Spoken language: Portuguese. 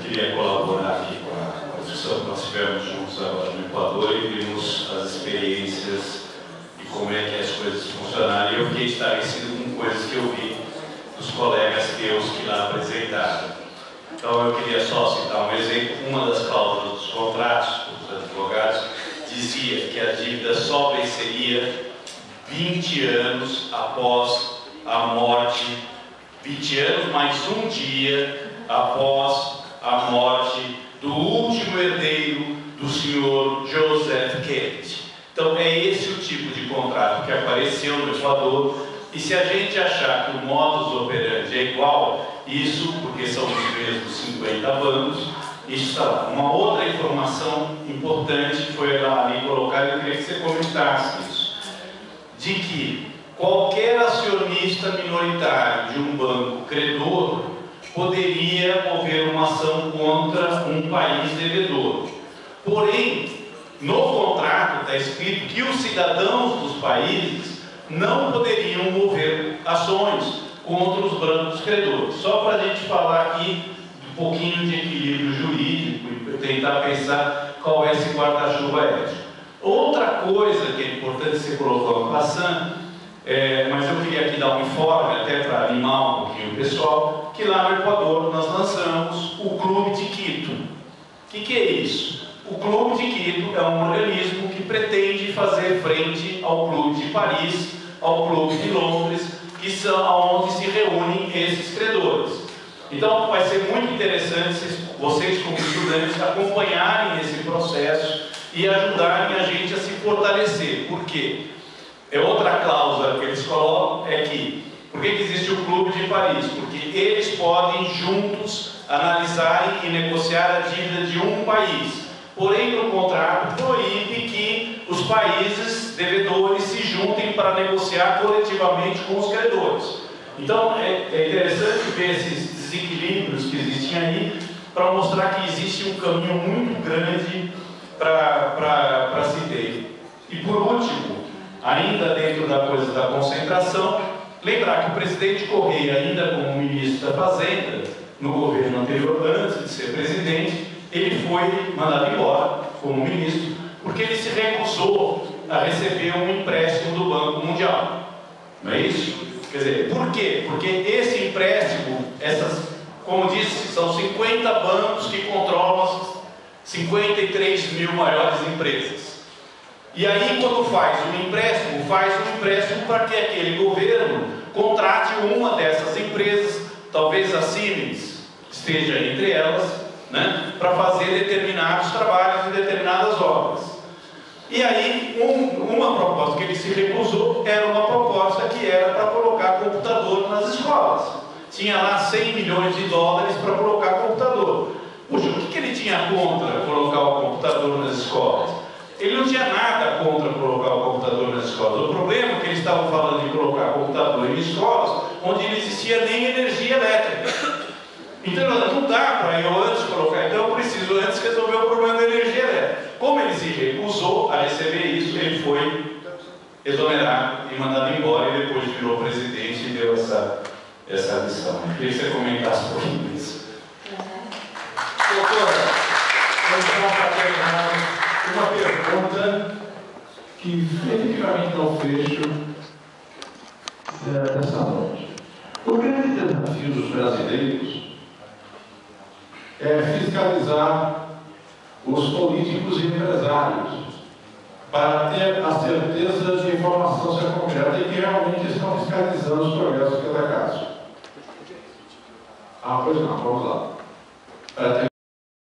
queria colaborar aqui com a discussão que nós tivemos juntos agora no Equador e vimos as experiências e como é que as coisas funcionaram. E eu fiquei estarrecido com coisas que eu vi dos colegas teus que lá apresentaram. Então eu queria só citar um exemplo. Uma das cláusulas dos contratos dos advogados dizia que a dívida só venceria 20 anos após a morte, 20 anos mais um dia após a morte do último herdeiro do senhor Joseph Kennedy. Então é esse o tipo de contrato que apareceu no Equador. E se a gente achar que o modus operandi é igual, isso, porque são os mesmos 50 bancos, isso está lá. Uma outra informação importante foi ali colocada, eu queria que você comentasse isso, de que qualquer acionista minoritário de um banco credor poderia mover uma ação contra um país devedor. Porém, no contrato está escrito que os cidadãos dos países não poderiam mover ações contra os bancos credores. Só para a gente falar aqui um pouquinho de equilíbrio jurídico e tentar pensar qual é esse guarda-chuva ético. Outra coisa que é importante ser colocado passando, mas eu queria aqui dar um informe até para animar um pouquinho o pessoal, que lá no Equador nós lançamos o Clube de Quito. O que é isso? O Clube de Quito é um organismo que pretende fazer frente ao Clube de Paris, ao Clube de Londres, que são onde se reúnem esses credores. Então vai ser muito interessante vocês como estudantes acompanharem esse processo e ajudarem a gente a se fortalecer. Por quê? Outra cláusula que eles colocam é que, por que existe o Clube de Paris? Porque eles podem juntos analisarem e negociar a dívida de um país. Porém, no contrato proíbe que os países devedores se juntem para negociar coletivamente com os credores. Então, é interessante ver esses desequilíbrios que existem aí para mostrar que existe um caminho muito grande para se ter. E por último, ainda dentro da coisa da concentração, lembrar que o presidente Correia, ainda como ministro da Fazenda, no governo anterior, antes de ser presidente, ele foi mandado embora como ministro, porque ele se recusou a receber um empréstimo do Banco Mundial. Não é isso? Quer dizer, por quê? Porque esse empréstimo, como disse, são 50 bancos que controlam as 53 mil maiores empresas. E aí, quando faz um empréstimo para que aquele governo contrate uma dessas empresas, talvez a Siemens esteja entre elas, né, para fazer determinados trabalhos e determinadas obras. E aí, uma proposta que ele se recusou era uma proposta que era para colocar computador nas escolas. Tinha lá 100 milhões de dólares para colocar computador. Puxa, o que ele tinha contra colocar o computador nas escolas? Ele não tinha nada contra colocar o computador nas escolas. O problema é que eles estavam falando de colocar computador em escolas onde não existia nem energia elétrica. Então não dá para eu antes colocar, então eu preciso antes resolver o problema da energia elétrica. Como ele se recusou a receber isso, ele foi exonerado e mandado embora e depois virou presidente e deu essa lição. Eu queria que você comentasse um pouquinho isso. Doutora, vamos para terminar uma pergunta que efetivamente dá o fecho dessa noite. O grande desafio dos brasileiros é fiscalizar os políticos e empresários para ter a certeza de informação ser concreta e que realmente estão fiscalizando os progressos que é da casa. Pois não, vamos lá.